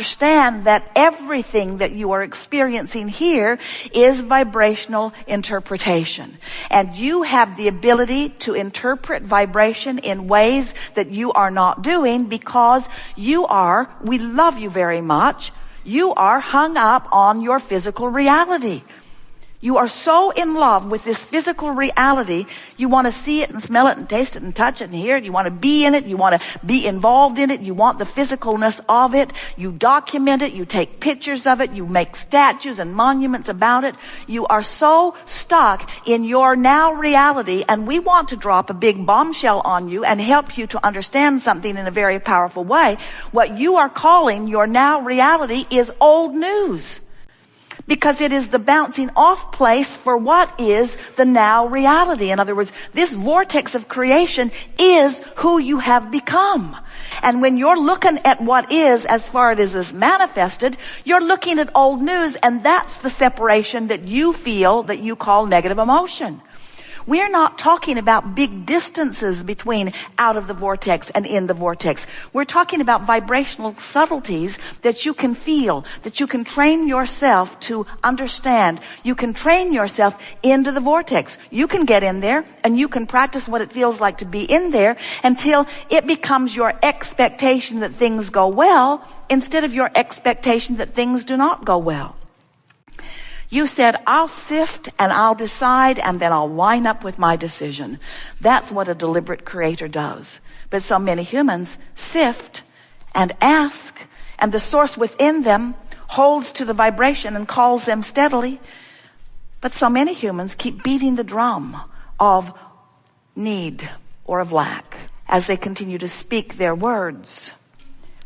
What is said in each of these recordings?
understand that everything that you are experiencing here is vibrational interpretation. And you have the ability to interpret vibration in ways that you are not doing because we love you very much. You are hung up on your physical reality. You are so in love with this physical reality, you want to see it and smell it and taste it and touch it and hear it. You want to be in it. You want to be involved in it. You want the physicalness of it. You document it. You take pictures of it. You make statues and monuments about it. You are so stuck in your now reality, and we want to drop a big bombshell on you and help you to understand something in a very powerful way. What you are calling your now reality is old news. Because it is the bouncing off place for what is the now reality. In other words, this vortex of creation is who you have become. And when you're looking at what is as far as it is manifested, you're looking at old news, and that's the separation that you feel that you call negative emotion. We're not talking about big distances between out of the vortex and in the vortex. We're talking about vibrational subtleties that you can feel, that you can train yourself to understand. You can train yourself into the vortex. You can get in there and you can practice what it feels like to be in there until it becomes your expectation that things go well instead of your expectation that things do not go well. You said, I'll sift and I'll decide and then I'll line up with my decision. That's what a deliberate creator does. But so many humans sift and ask, and the source within them holds to the vibration and calls them steadily. But so many humans keep beating the drum of need or of lack as they continue to speak their words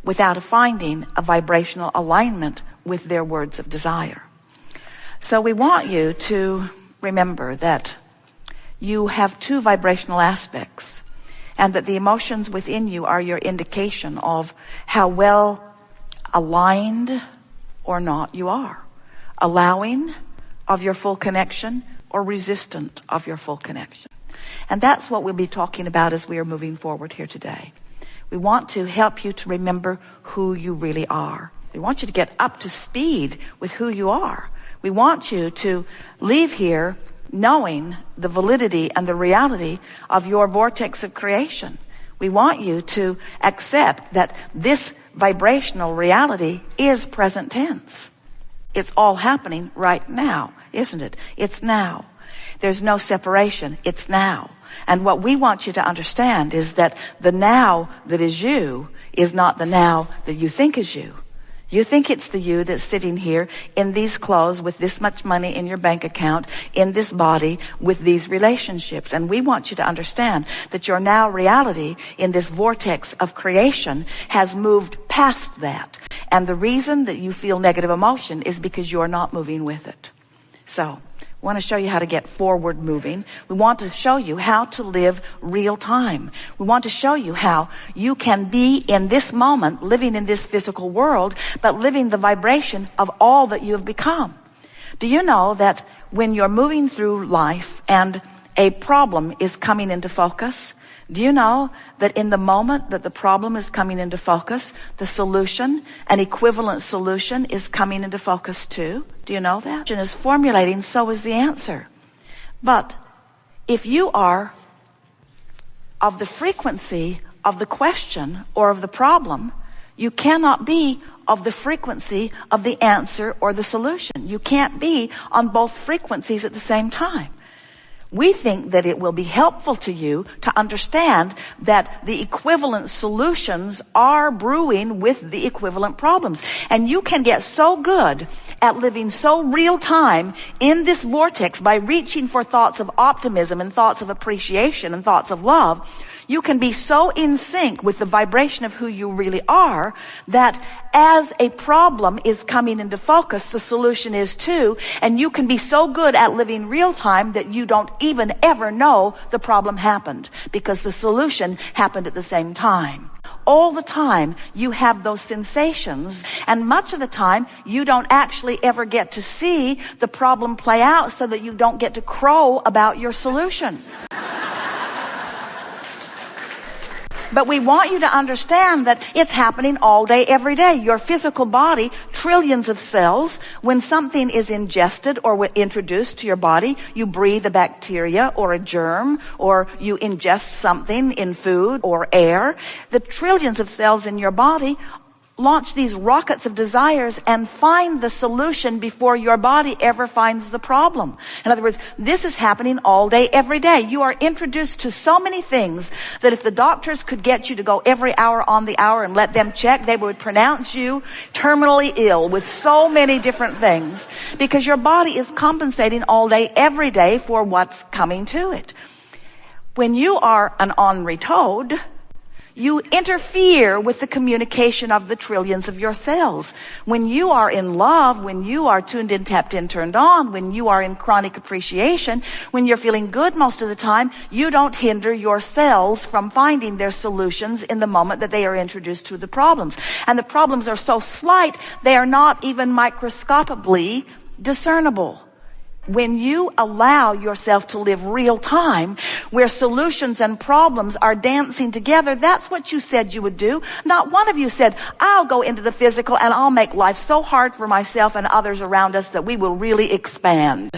without finding a vibrational alignment with their words of desire. So we want you to remember that you have two vibrational aspects, and that the emotions within you are your indication of how well aligned or not you are. Allowing of your full connection or resistant of your full connection. And that's what we'll be talking about as we are moving forward here today. We want to help you to remember who you really are. We want you to get up to speed with who you are. We want you to leave here knowing the validity and the reality of your vortex of creation. We want you to accept that this vibrational reality is present tense. It's all happening right now, isn't it? It's now. There's no separation. It's now. And what we want you to understand is that the now that is you is not the now that you think is you. You think it's the you that's sitting here in these clothes with this much money in your bank account, in this body, with these relationships. And we want you to understand that your now reality in this vortex of creation has moved past that. And the reason that you feel negative emotion is because you're not moving with it. So, we want to show you how to get forward moving. We want to show you how to live real time. We want to show you how you can be in this moment, living in this physical world, but living the vibration of all that you have become. Do you know that when you're moving through life and a problem is coming into focus, do you know that in the moment that the problem is coming into focus, the solution, an equivalent solution, is coming into focus too? Do you know that? Is formulating, so is the answer. But if you are of the frequency of the question or of the problem, you cannot be of the frequency of the answer or the solution. You can't be on both frequencies at the same time. We think that it will be helpful to you to understand that the equivalent solutions are brewing with the equivalent problems. And you can get so good at living so real time in this vortex by reaching for thoughts of optimism and thoughts of appreciation and thoughts of love. You can be so in sync with the vibration of who you really are that as a problem is coming into focus, the solution is too. And you can be so good at living real time that you don't even ever know the problem happened because the solution happened at the same time. All the time you have those sensations, and much of the time you don't actually ever get to see the problem play out so that you don't get to crow about your solution. But we want you to understand that it's happening all day, every day. Your physical body, trillions of cells, when something is ingested or introduced to your body, you breathe a bacteria or a germ, or you ingest something in food or air. The trillions of cells in your body launch these rockets of desires and find the solution before your body ever finds the problem. In other words, this is happening all day, every day. You are introduced to so many things that if the doctors could get you to go every hour on the hour and let them check, they would pronounce you terminally ill with so many different things, because your body is compensating all day, every day for what's coming to it. When you are an ornery toad, you interfere with the communication of the trillions of your cells. When you are in love, when you are tuned in, tapped in, turned on, when you are in chronic appreciation, when you're feeling good most of the time, you don't hinder your cells from finding their solutions in the moment that they are introduced to the problems. And the problems are so slight, they are not even microscopically discernible. When you allow yourself to live real time, where solutions and problems are dancing together, that's what you said you would do. Not one of you said, I'll go into the physical and I'll make life so hard for myself and others around us that we will really expand.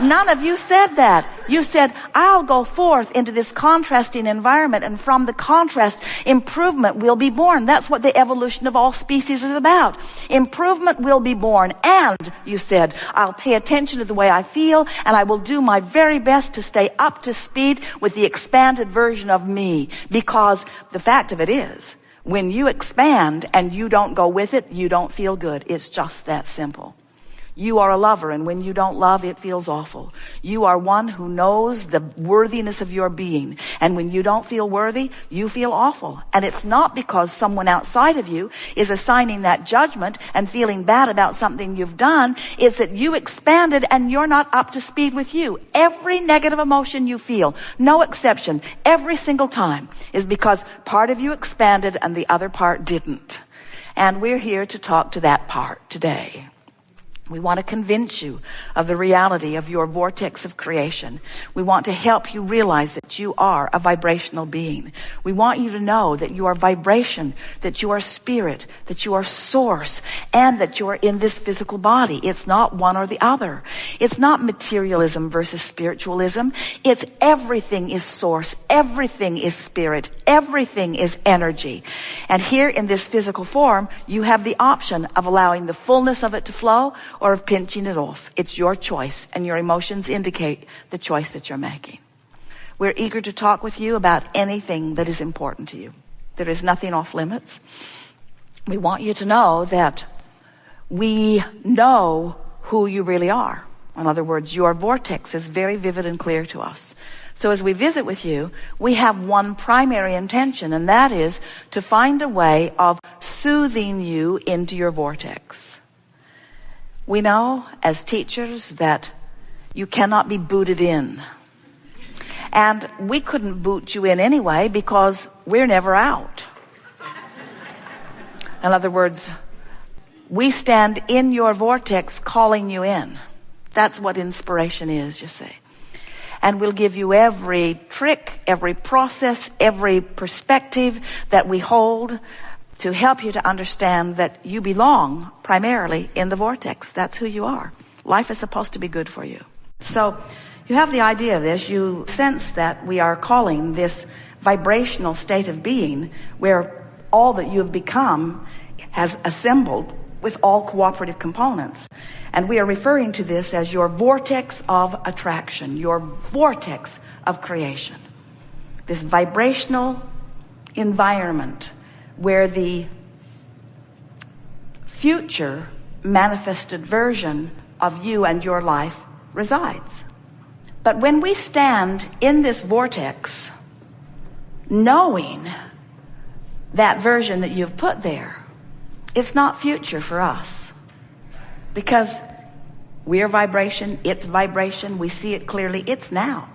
None of you said that. You said, I'll go forth into this contrasting environment, and from the contrast, improvement will be born. That's what the evolution of all species is about. Improvement will be born. And, you said, I'll pay attention to the way I feel, and I will do my very best to stay up to speed with the expanded version of me. Because the fact of it is, when you expand and you don't go with it, you don't feel good. It's just that simple. You are a lover, and when you don't love, it feels awful. You are one who knows the worthiness of your being, and when you don't feel worthy, you feel awful. And it's not because someone outside of you is assigning that judgment and feeling bad about something you've done. It's that you expanded and you're not up to speed with you. Every negative emotion you feel, no exception, every single time, is because part of you expanded and the other part didn't. And we're here to talk to that part today. We want to convince you of the reality of your vortex of creation. We want to help you realize that you are a vibrational being. We want you to know that you are vibration, that you are spirit, that you are source, and that you are in this physical body. It's not one or the other. It's not materialism versus spiritualism. It's everything is source, everything is spirit, everything is energy. And here in this physical form, you have the option of allowing the fullness of it to flow, or of pinching it off. It's your choice, and your emotions indicate the choice that you're making. We're eager to talk with you about anything that is important to you. There is nothing off limits. We want you to know that we know who you really are. In other words, your vortex is very vivid and clear to us. So as we visit with you, we have one primary intention, and that is to find a way of soothing you into your vortex. We know as teachers that you cannot be booted in. And we couldn't boot you in anyway because we're never out. In other words, we stand in your vortex calling you in. That's what inspiration is, you see. And we'll give you every trick, every process, every perspective that we hold to help you to understand that you belong primarily in the vortex. That's who you are. Life is supposed to be good for you. So you have the idea of this. You sense that we are calling this vibrational state of being where all that you have become has assembled with all cooperative components. And we are referring to this as your vortex of attraction, your vortex of creation. This vibrational environment where the future manifested version of you and your life resides. But when we stand in this vortex, knowing that version that you've put there, it's not future for us. Because we're vibration, it's vibration, we see it clearly, it's now.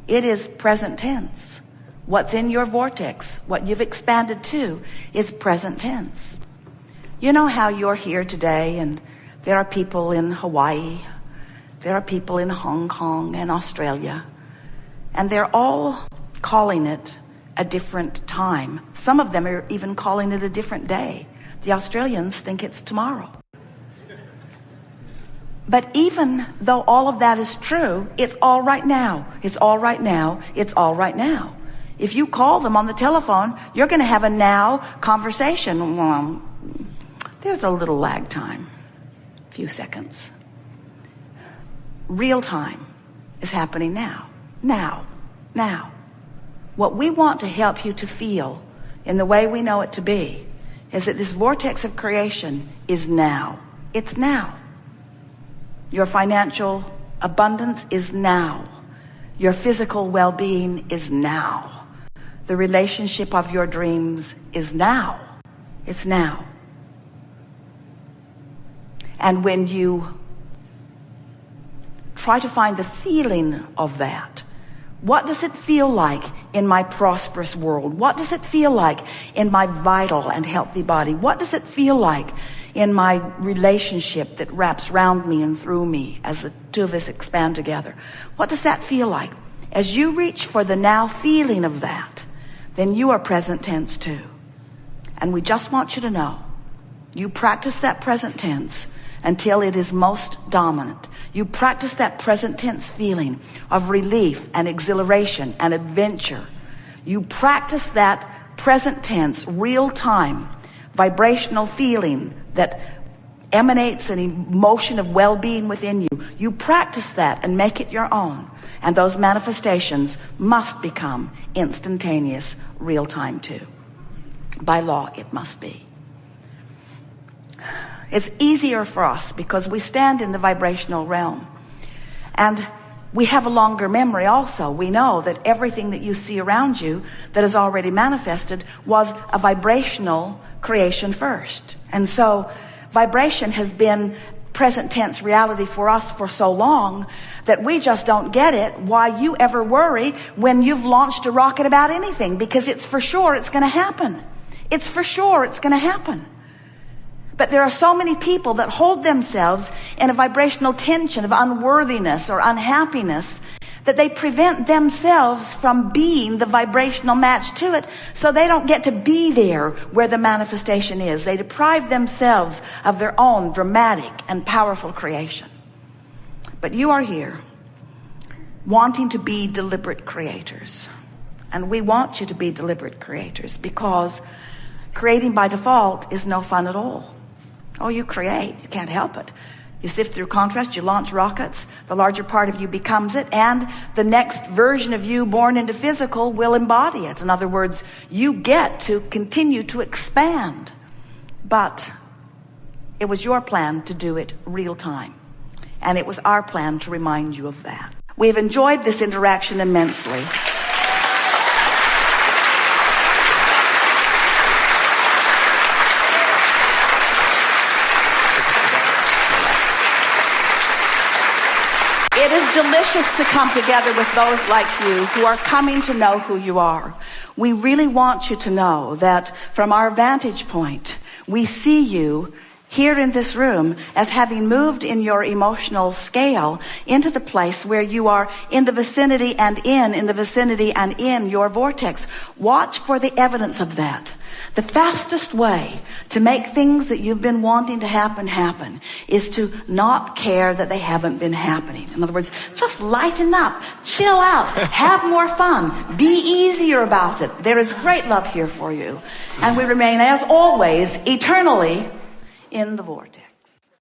It is present tense. What's in your vortex, what you've expanded to, is present tense. You know how you're here today, and there are people in Hawaii, there are people in Hong Kong and Australia, and they're all calling it a different time. Some of them are even calling it a different day. The Australians think it's tomorrow. But even though all of that is true, it's all right now. It's all right now. It's all right now. If you call them on the telephone, you're going to have a now conversation. Well, there's a little lag time, a few seconds. Real time is happening now. Now. Now. What we want to help you to feel in the way we know it to be is that this vortex of creation is now. It's now. Your financial abundance is now. Your physical well-being is now. The relationship of your dreams is now. It's now. And when you try to find the feeling of that, what does it feel like in my prosperous world? What does it feel like in my vital and healthy body? What does it feel like in my relationship that wraps round me and through me as the two of us expand together? What does that feel like? As you reach for the now feeling of that, then you are present tense too. And we just want you to know, you practice that present tense until it is most dominant. You practice that present tense feeling of relief and exhilaration and adventure. You practice that present tense, real time, vibrational feeling that emanates an emotion of well-being within you. You practice that and make it your own. And those manifestations must become instantaneous, real time too. By law, it must be. It's easier for us because we stand in the vibrational realm. And we have a longer memory also. We know that everything that you see around you that is already manifested was a vibrational creation first. And so vibration has been present tense reality for us for so long that we just don't get it why you ever worry when you've launched a rocket about anything, because it's for sure it's going to happen. It's for sure it's going to happen. But there are so many people that hold themselves in a vibrational tension of unworthiness or unhappiness that they prevent themselves from being the vibrational match to it, so they don't get to be there where the manifestation is. They deprive themselves of their own dramatic and powerful creation. But you are here wanting to be deliberate creators. And we want you to be deliberate creators, because creating by default is no fun at all. Oh, you create. You can't help it. You sift through contrast, you launch rockets, the larger part of you becomes it, and the next version of you born into physical will embody it. In other words, you get to continue to expand. But it was your plan to do it real time. And it was our plan to remind you of that. We've enjoyed this interaction immensely. It is delicious to come together with those like you who are coming to know who you are. We really want you to know that from our vantage point, we see you here in this room as having moved in your emotional scale into the place where you are in the vicinity and in the vicinity and in your vortex. Watch for the evidence of that. The fastest way to make things that you've been wanting to happen is to not care that they haven't been happening. In other words, just lighten up, chill out, have more fun, be easier about it. There is great love here for you. And we remain, as always, eternally in the vortex.